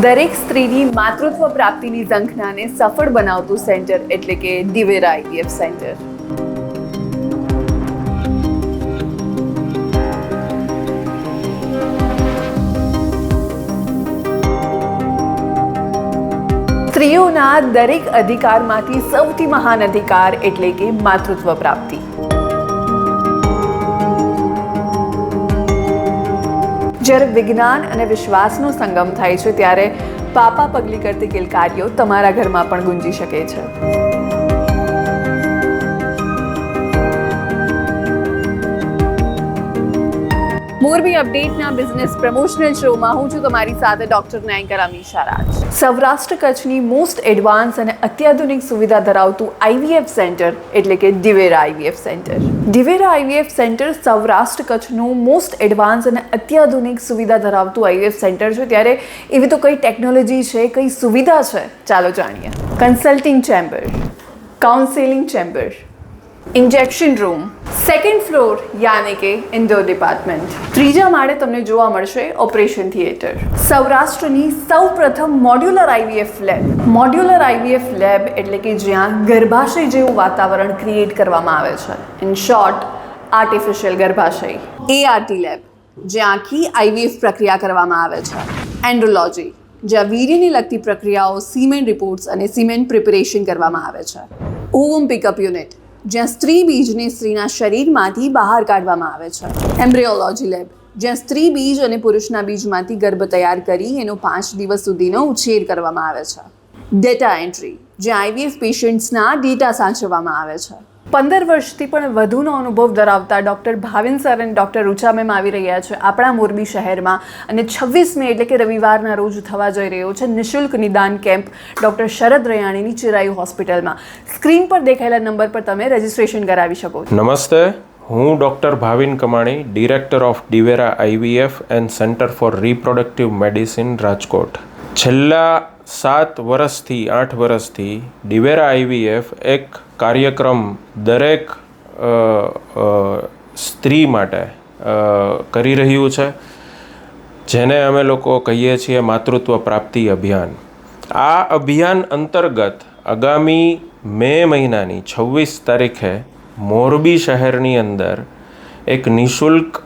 દરેક સ્ત્રીની માતૃત્વ પ્રાપ્તિની ઝંખનાને સફળ બનાવતું સેન્ટર એટલે કે દિવેરા આઈવીએફ સેન્ટર. સ્ત્રીઓના દરેક અધિકારમાંથી સૌથી મહાન અધિકાર એટલે કે માતૃત્વ પ્રાપ્તિ. જ્યારે વિજ્ઞાન અને વિશ્વાસનો સંગમ થાય છે ત્યારે પાપા પગલી કરતી કિલકારીઓ તમારા ઘરમાં પણ ગુંજી શકે છે. મોરબી અપડેટના બિઝનેસ પ્રમોશનલ શોમાં હું છું તમારી સાથે ડોક્ટર ન્યાયકર અમીશા રાજ. સૌરાષ્ટ્ર કચ્છની મોસ્ટ એડવાન્સ અને અત્યાધુનિક સુવિધા ધરાવતું આઈવીએફ સેન્ટર એટલે કે Divera IVF centre. Divera IVF centre Saurashtra કચ્છનું મોસ્ટ એડવાન્સ અને અત્યાધુનિક સુવિધા ધરાવતું આઈવીએફ સેન્ટર છે. ત્યારે એવી તો કઈ ટેકનોલોજી છે, કઈ સુવિધા છે, ચાલો જાણીએ. Consulting chamber, counselling chamber, injection room, second floor યાની કે ઇન્ડોર ડિપાર્ટમેન્ટ, ત્રીજા માળે તમને જોવા મળશે ઓપરેશન થિયેટર. સૌરાષ્ટ્રની સૌપ્રથમ modular IVF lab. Modular IVF lab એટલે કે જ્યાં ગર્ભાશય જેવું વાતાવરણ ક્રિએટ કરવામાં આવે છે. ઇન શોર્ટ, આર્ટિફિશિયલ ગર્ભાશય. એઆરટી લેબ, જ્યાં આખી આઈવીએફ પ્રક્રિયા કરવામાં આવે છે. એન્ડ્રોલોજી, જ્યાં વીર્યને લગતી પ્રક્રિયાઓ, સીમેન રિપોર્ટ્સ અને સીમેન પ્રિપેરેશન કરવામાં આવે છે. ઓવમ પિકઅપ યુનિટ, જ્યાં સ્ત્રી બીજને સ્ત્રીના શરીરમાંથી બહાર કાઢવામાં આવે છે. એમ્બ્રિયોલોજી લેબ, જ્યાં સ્ત્રી બીજ અને પુરુષના બીજમાંથી ગર્ભ તૈયાર કરી એનો 5 દિવસ સુધીનો ઉછેર કરવામાં આવે છે. ડેટા એન્ટ્રી, જ્યાં આઈવીએફ પેશન્ટ્સના ડેટા સાચવવામાં આવે છે. 15 વર્ષથી પણ વધુનો અનુભવ ધરાવતા ડૉક્ટર ભાવિન સર અને ડૉક્ટર રુચા મેમ આવી રહ્યા છે આપણા મોરબી શહેરમાં. અને 26 મે એટલે કે રવિવારના રોજ થવા જઈ રહ્યો છે નિઃશુલ્ક નિદાન કેમ્પ ડૉક્ટર શરદ રૈયાણીની ચિરાયુ હોસ્પિટલમાં. સ્ક્રીન પર દેખાયેલા નંબર પર તમે રજિસ્ટ્રેશન કરાવી શકો છો. નમસ્તે, હું doctor Bhavin Kamani, director of Divera IVF and centre for reproductive medicine, Rajkot. છેલ્લા 8 વર્ષથી દિવેરા આઈવીએફ એક કાર્યક્રમ દરેક સ્ત્રી માટે કરી રહ્યું છે, જેને અમે લોકો કહીએ છીએ માતૃત્વ પ્રાપ્તિ અભિયાન. આ અભિયાન અંતર્ગત આગામી મે મહિનાની 26 તારીખે મોરબી શહેરની અંદર એક નિઃશુલ્ક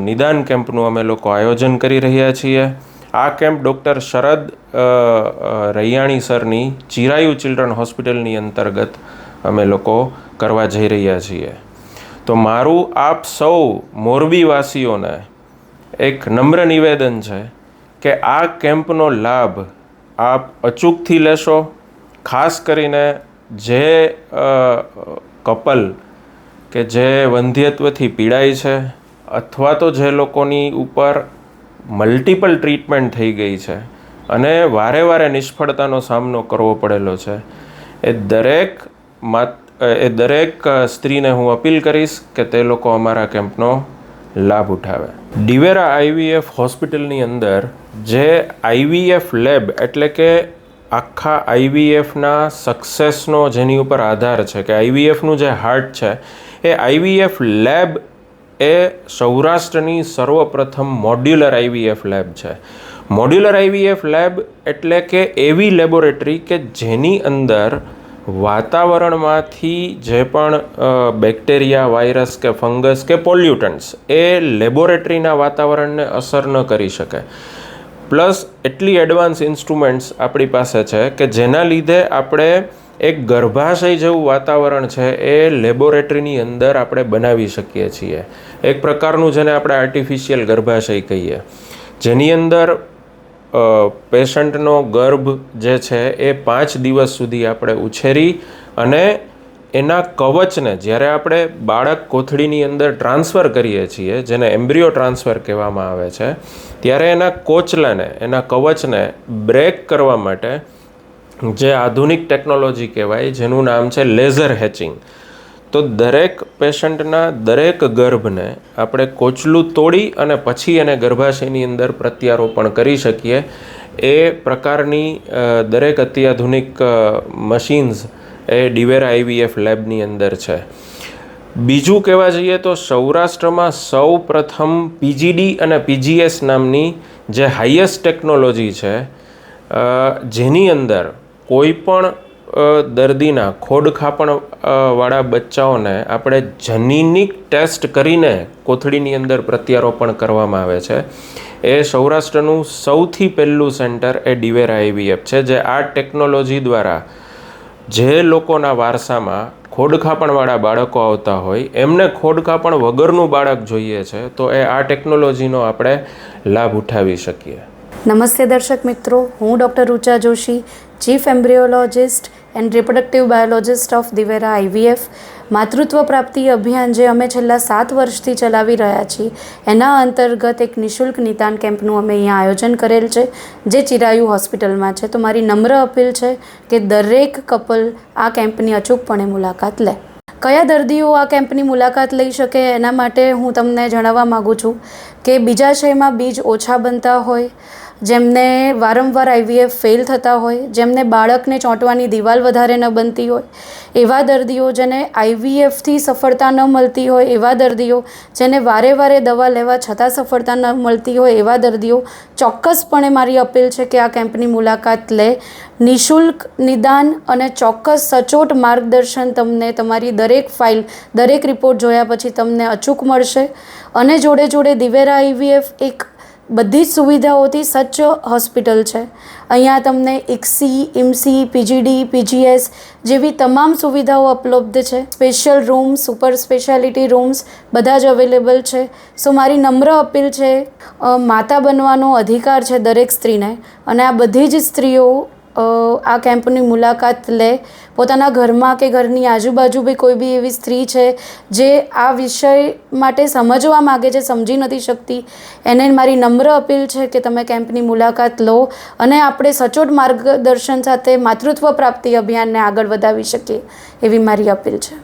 નિદાન કેમ્પનું અમે લોકો આયોજન કરી રહ્યા છીએ. આ કેમ્પ ડૉક્ટર શરદ રૈયાણી સરની ચિરાયુ ચિલ્ડ્રન હોસ્પિટલની અંતર્ગત અમે લોકો કરવા જઈ રહ્યા છીએ. તો મારું આપ સૌ મોરબીવાસીઓને એક નમ્ર નિવેદન છે કે આ કેમ્પનો લાભ આપ અચૂકથી લેશો. ખાસ કરીને જે કપલ કે જે વંધ્યત્વથી પીડાય છે અથવા તો જે લોકોની ઉપર મલ્ટિપલ ટ્રીટમેન્ટ થઈ ગઈ છે અને વારે નિષ્ફળતાનો સામનો કરવો પડેલો છે, એ દરેક સ્ત્રીને હું અપીલ કરીશ કે તે લોકો અમારા કેમ્પનો લાભ ઉઠાવે. દિવેરા આઈવીએફ હોસ્પિટલની અંદર જે આઈવીએફ લેબ એટલે કે આખા આઈવીએફના સક્સેસનો જેની ઉપર આધાર છે કે આઈવીએફનું જે હાર્ટ છે એ આઈવીએફ લેબ એ સૌરાષ્ટ્રની સર્વપ્રથમ મોડ્યુલર આઈવીએફ લેબ છે. મોડ્યુલર આઈવીએફ લેબ એટલે કે એવી લેબોરેટરી કે જેની અંદર વાતાવરણમાંથી જે પણ બેક્ટેરિયા, વાયરસ કે ફંગસ કે પોલ્યુટન્ટ્સ એ લેબોરેટરીના વાતાવરણને અસર ન કરી શકે. પ્લસ એટલી એડવાન્સ ઇન્સ્ટ્રુમેન્ટ્સ આપણી પાસે છે કે જેના લીધે આપણે એક ગર્ભાશય જેવું વાતાવરણ છે એ લેબોરેટરીની અંદર આપણે બનાવી શકીએ છીએ. એક પ્રકારનું જેને આપણે આર્ટિફિશિયલ ગર્ભાશય કહીએ, જેની અંદર પેશન્ટનો ગર્ભ જે છે એ 5 દિવસ સુધી આપણે ઉછેરી અને એના કવચને જ્યારે આપણે બાળક કોથળીની અંદર ટ્રાન્સફર કરીએ છીએ, જેને એમ્બ્રિયો ટ્રાન્સફર કહેવામાં આવે છે, ત્યારે એના કોચલાને, એના કવચને બ્રેક કરવા માટે જે આધુનિક ટેકનોલોજી કહેવાય જેનું નામ છે લેઝર હેચિંગ. તો દરેક પેશન્ટના દરેક ગર્ભને આપણે કોચલું તોડી અને પછી એને ગર્ભાશયની અંદર પ્રત્યારોપણ કરી શકીએ. એ પ્રકારની દરેક અત્યાધુનિક મશીન્સ એ દિવેરા આઈવીએફ લેબની અંદર છે. બીજું કહેવા જઈએ તો સૌરાષ્ટ્રમાં સૌ પ્રથમ પીજીડી અને પીજીએસ નામની જે હાઈએસ્ટ ટેકનોલોજી છે, જેની અંદર કોઈ પણ દર્દીના ખોડખાપણ વાળા બચ્ચાઓને આપણે જનીનિક ટેસ્ટ કરીને કોથળીની અંદર પ્રત્યારોપણ કરવામાં આવે છે. એ સૌરાષ્ટ્રનું સૌથી પહેલું સેન્ટર એ ડિવેરા IVF છે, જે આ ટેકનોલોજી દ્વારા જે લોકોના વારસામાં ખોડખાપણવાળા બાળકો આવતા હોય એમને ખોડખાપણ વગરનું બાળક જોઈએ છે, તો એ આ ટેકનોલોજીનો આપણે લાભ ઉઠાવી શકીએ. નમસ્તે દર્શક મિત્રો, હું doctor Rucha Joshi, chief embryologist and reproductive biologist of Divera IVF. માતૃત્વ પ્રાપ્તિ અભિયાન જે અમે છેલ્લા 7 વર્ષથી ચલાવી રહ્યા છીએ, એના અંતર્ગત એક નિઃશુલ્ક નિદાન કેમ્પનું અમે અહીંયા આયોજન કરેલ છે, જે ચિરાયુ હોસ્પિટલમાં છે. તો મારી નમ્ર અપીલ છે કે દરેક કપલ આ કેમ્પની અચૂકપણે મુલાકાત લે. કયા દર્દીઓ આ કેમ્પની મુલાકાત લઈ શકે એના માટે હું તમને જણાવવા માગું છું કે બીજાશયમાં બીજ ઓછા બનતા હોય, જેમને વારંવાર IVF ફેલ થતા હોય, જેમને બાળકને ચોંટવાની દિવાલ વધારે ન બનતી હોય, એવા દર્દીઓ જેને IVFથી સફળતા ન મળતી હોય, એવા દર્દીઓ જેને વારે વારે દવા લેવા છતાં સફળતા ન મળતી હોય, એવા દર્દીઓ ચોક્કસપણે મારી અપીલ છે કે આ કેમ્પની મુલાકાત લે. નિઃશુલ્ક નિદાન અને ચોક્કસ સચોટ માર્ગદર્શન તમને તમારી દરેક ફાઇલ, દરેક રિપોર્ટ જોયા પછી તમને અચૂક મળશે. અને જોડે જોડે દિવેરા IVF એક બધી જ સુવિધાઓથી સજ્જ હોસ્પિટલ છે. અહીંયા તમને ICSI, IMSI, PGD, PGS જેવી તમામ સુવિધાઓ ઉપલબ્ધ છે. Special rooms, super speciality rooms બધા જ અવેલેબલ છે. સો મારી નમ્ર અપીલ છે, માતા બનવાનો અધિકાર છે દરેક સ્ત્રીને, અને આ બધી જ સ્ત્રીઓ આ કેમ્પની મુલાકાત લે. પોતાના ઘરમાં કે ઘરની આજુબાજુ બી કોઈ બી એવી સ્ત્રી છે જે આ વિષય માટે સમજવા માગે છે, સમજી નથી શકતી, એને મારી નમ્ર અપીલ છે કે તમે કેમ્પની મુલાકાત લો અને આપણે સચોટ માર્ગદર્શન સાથે માતૃત્વ પ્રાપ્તિ અભિયાનને આગળ વધાવી શકીએ, એવી મારી અપીલ છે.